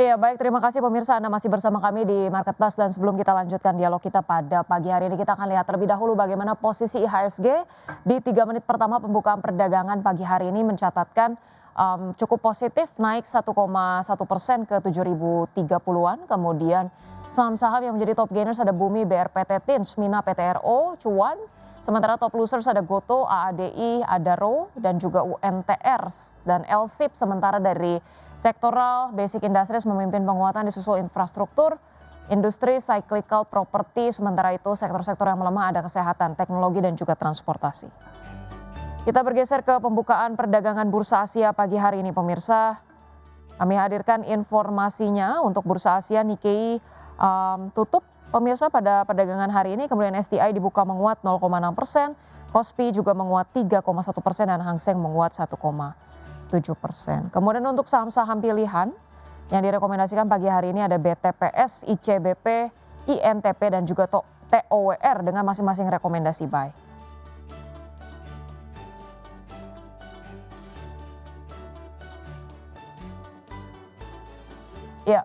Iya baik, terima kasih pemirsa Anda masih bersama kami di Market Plus dan sebelum kita lanjutkan dialog kita pada pagi hari ini kita akan lihat terlebih dahulu bagaimana posisi IHSG di 3 menit pertama pembukaan perdagangan pagi hari ini mencatatkan cukup positif naik 1,1% ke 7.030-an. Kemudian saham-saham yang menjadi top gainers ada Bumi, BRPT, Tins, Mina, PTRO, Cuan. Sementara top losers ada Goto, AADI, Adaro, dan juga UNTR dan LSIP. Sementara dari sektoral, basic industries memimpin penguatan disusul infrastruktur, industri, cyclical, properti. Sementara itu sektor-sektor yang melemah ada kesehatan, teknologi, dan juga transportasi. Kita bergeser ke pembukaan perdagangan Bursa Asia pagi hari ini pemirsa. Kami hadirkan informasinya untuk Bursa Asia Nikkei tutup pemirsa pada perdagangan hari ini, kemudian STI dibuka menguat 0,6%, Kospi juga menguat 3,1% dan Hang Seng menguat 1,7%. Kemudian untuk saham-saham pilihan yang direkomendasikan pagi hari ini ada BTPS, ICBP, INTP dan juga TOWR dengan masing-masing rekomendasi buy. Ya.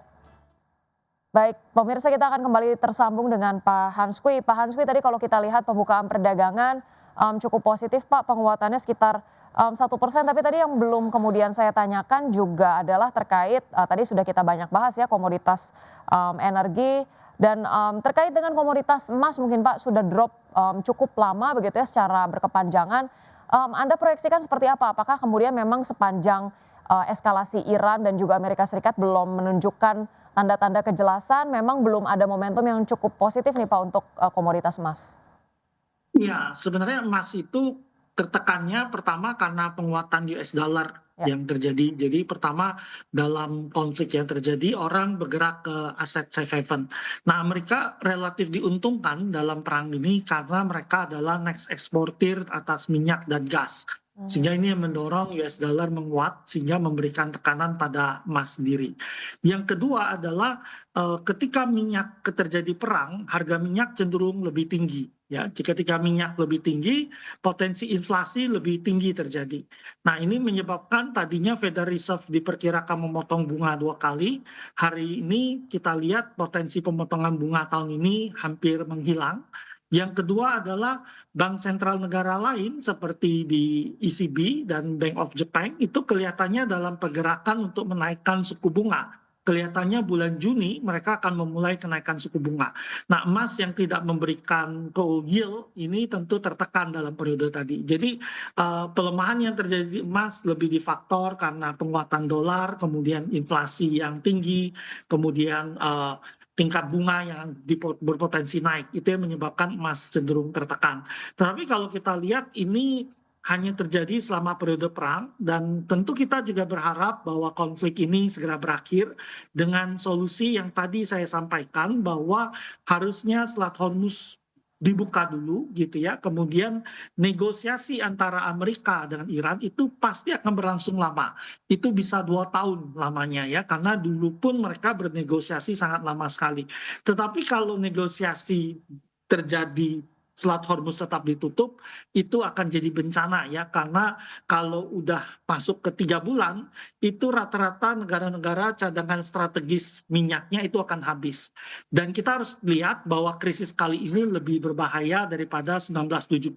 Baik, pemirsa kita akan kembali tersambung dengan Pak Hanskui. Pak Hanskui tadi kalau kita lihat pembukaan perdagangan cukup positif Pak, penguatannya sekitar 1%. Tapi tadi yang belum kemudian saya tanyakan juga adalah terkait tadi sudah kita banyak bahas ya komoditas energi dan terkait dengan komoditas emas mungkin Pak sudah drop cukup lama begitu ya secara berkepanjangan. Anda proyeksikan seperti apa? Apakah kemudian memang sepanjang eskalasi Iran dan juga Amerika Serikat belum menunjukkan tanda-tanda kejelasan, memang belum ada momentum yang cukup positif nih Pak untuk komoditas emas? Ya, sebenarnya emas itu tertekannya pertama karena penguatan US dollar Ya. yang terjadi. Jadi pertama dalam konflik yang terjadi orang bergerak ke aset safe haven. Nah, Amerika relatif diuntungkan dalam perang ini karena mereka adalah next eksportir atas minyak dan gas. Sehingga ini yang mendorong US dollar menguat sehingga memberikan tekanan pada emas sendiri. Yang kedua adalah ketika minyak terjadi perang, harga minyak cenderung lebih tinggi. Ya, ketika minyak lebih tinggi, potensi inflasi lebih tinggi terjadi. Nah, ini menyebabkan tadinya Federal Reserve diperkirakan memotong bunga 2 kali. Hari ini kita lihat potensi pemotongan bunga tahun ini hampir menghilang. Yang kedua adalah bank sentral negara lain seperti di ECB dan Bank of Japan itu kelihatannya dalam pergerakan untuk menaikkan suku bunga. Kelihatannya bulan Juni mereka akan memulai kenaikan suku bunga. Nah, emas yang tidak memberikan yield ini tentu tertekan dalam periode tadi. Jadi pelemahan yang terjadi di emas lebih difaktor karena penguatan dolar, kemudian inflasi yang tinggi, kemudian tingkat bunga yang berpotensi naik. Itu yang menyebabkan emas cenderung tertekan. Tetapi kalau kita lihat ini hanya terjadi selama periode perang dan tentu kita juga berharap bahwa konflik ini segera berakhir dengan solusi yang tadi saya sampaikan bahwa harusnya Selat Hormuz dibuka dulu gitu ya, kemudian negosiasi antara Amerika dengan Iran itu pasti akan berlangsung lama, itu bisa 2 tahun lamanya ya, karena dulu pun mereka bernegosiasi sangat lama sekali. Tetapi kalau negosiasi terjadi Selat Hormuz tetap ditutup, itu akan jadi bencana ya, karena kalau udah masuk ke 3 bulan, itu rata-rata negara-negara cadangan strategis minyaknya itu akan habis. Dan kita harus lihat bahwa krisis kali ini lebih berbahaya daripada 1970.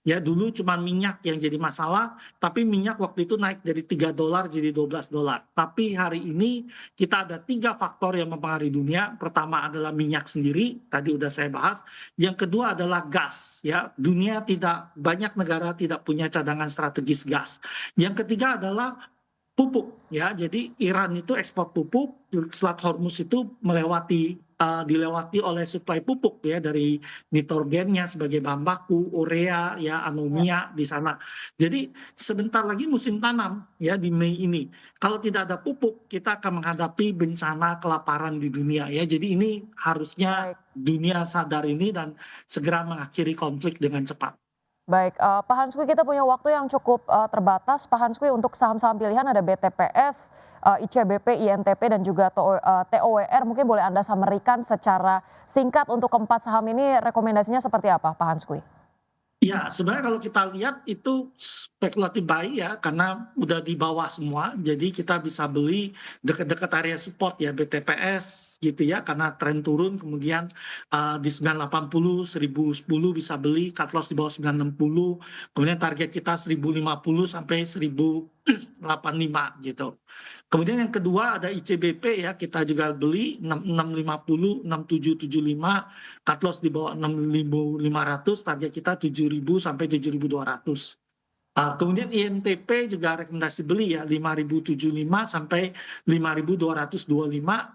Ya, dulu cuma minyak yang jadi masalah, tapi minyak waktu itu naik dari $3 jadi $12. Tapi hari ini kita ada 3 faktor yang mempengaruhi dunia. Pertama adalah minyak sendiri, tadi udah saya bahas. Yang kedua adalah gas, ya. Dunia tidak, banyak negara tidak punya cadangan strategis gas. Yang ketiga adalah pupuk ya, jadi Iran itu ekspor pupuk, Selat Hormuz itu dilewati oleh suplai pupuk ya dari nitrogennya sebagai bahan baku, urea ya, Ya. anomia di sana. Jadi sebentar lagi musim tanam ya di Mei ini. Kalau tidak ada pupuk, kita akan menghadapi bencana kelaparan di dunia ya. Jadi ini harusnya Baik. dunia sadar ini dan segera mengakhiri konflik dengan cepat. Baik, Pak Hanskui kita punya waktu yang cukup terbatas. Pak Hanskui untuk saham-saham pilihan ada BTPS, ICBP, INTP dan juga TOWR. Mungkin boleh Anda summary-kan secara singkat untuk keempat saham ini rekomendasinya seperti apa Pak Hanskui? Ya, sebenarnya kalau kita lihat itu spekulatif buy ya, karena udah di bawah semua, jadi kita bisa beli dekat-dekat area support ya, BTPS gitu ya, karena tren turun kemudian di 980, 1010 bisa beli, cut loss di bawah 960, kemudian target kita 1050 sampai 1085 gitu. Kemudian yang kedua ada ICBP ya, kita juga beli 6650, 6775, cut loss di bawah 6.500, target kita 7.000 sampai 7.200. Kemudian INTP juga rekomendasi beli ya 5.075 sampai 5.225,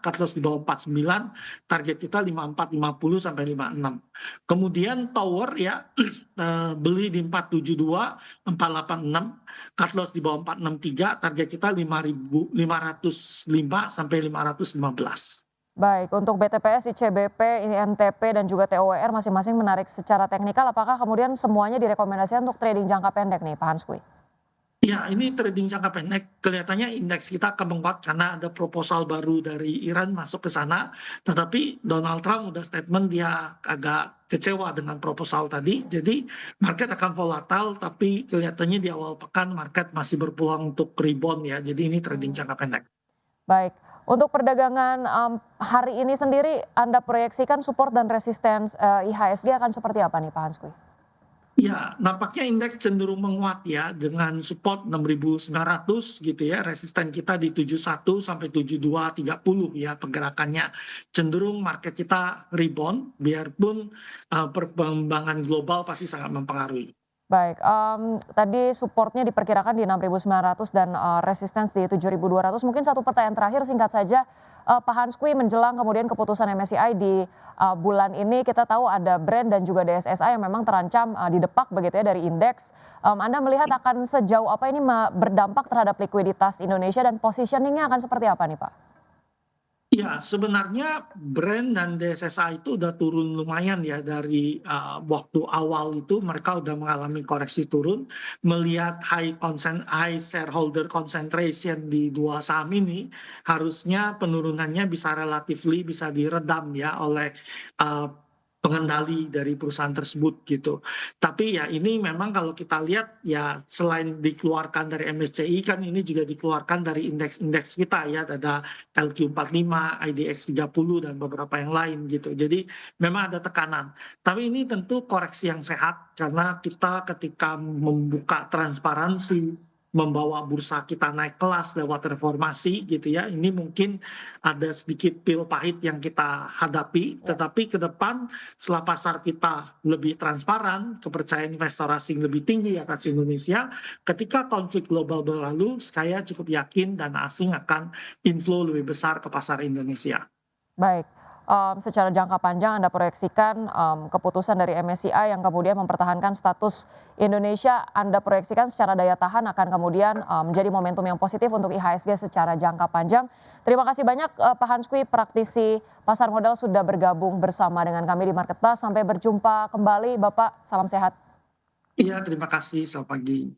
cut loss di bawah 49, target kita 5450 sampai 56. Kemudian Tower ya beli di 472, 486, cut loss di bawah 463, target kita 5.505 sampai 515. Baik, untuk BTPS, ICBP, INTP, dan juga TOWR masing-masing menarik secara teknikal. Apakah kemudian semuanya direkomendasikan untuk trading jangka pendek nih, Pak Hanskui? Ya, ini trading jangka pendek. Kelihatannya indeks kita akan menguat karena ada proposal baru dari Iran masuk ke sana. Tetapi Donald Trump udah statement dia agak kecewa dengan proposal tadi. Jadi market akan volatile, tapi kelihatannya di awal pekan market masih berpeluang untuk rebound ya. Jadi ini trading jangka pendek. Baik, untuk perdagangan hari ini sendiri, Anda proyeksikan support dan resistance IHSG akan seperti apa nih, Pak Hanskui? Ya, nampaknya indeks cenderung menguat ya dengan support 6.900 gitu ya, resisten kita di 71 sampai 7230 ya pergerakannya. Cenderung market kita rebound biarpun perkembangan global pasti sangat mempengaruhi. Baik, tadi supportnya diperkirakan di 6.900 dan resistance di 7.200. Mungkin satu pertanyaan terakhir singkat saja, Pak Hanskui menjelang kemudian keputusan MSCI di bulan ini, kita tahu ada Brent dan juga DSSI yang memang terancam didepak begitu ya dari indeks. Anda melihat akan sejauh apa ini berdampak terhadap likuiditas Indonesia dan positioningnya akan seperti apa nih, Pak? Ya, sebenarnya Brand dan DSSA itu udah turun lumayan ya dari waktu awal itu mereka udah mengalami koreksi turun. Melihat high shareholder concentration di dua saham ini, harusnya penurunannya bisa relatively bisa diredam ya oleh uh, pengendali dari perusahaan tersebut gitu. Tapi ya ini memang kalau kita lihat ya selain dikeluarkan dari MSCI kan ini juga dikeluarkan dari indeks-indeks kita ya, ada LQ45, IDX 30 dan beberapa yang lain gitu. Jadi memang ada tekanan. Tapi ini tentu koreksi yang sehat karena kita ketika membuka transparansi, membawa bursa kita naik kelas lewat reformasi gitu ya. Ini mungkin ada sedikit pil pahit yang kita hadapi, Ya. tetapi ke depan setelah pasar kita lebih transparan, kepercayaan investor asing lebih tinggi atas Indonesia, ketika konflik global berlalu, saya cukup yakin dana asing akan inflow lebih besar ke pasar Indonesia. Baik, secara jangka panjang Anda proyeksikan, keputusan dari MSCI yang kemudian mempertahankan status Indonesia, Anda proyeksikan secara daya tahan akan kemudian, menjadi momentum yang positif untuk IHSG secara jangka panjang. Terima kasih banyak, Pak Hanskui, praktisi pasar modal sudah bergabung bersama dengan kami di Market Plus. Sampai berjumpa kembali Bapak, salam sehat. Iya, terima kasih. Selamat pagi.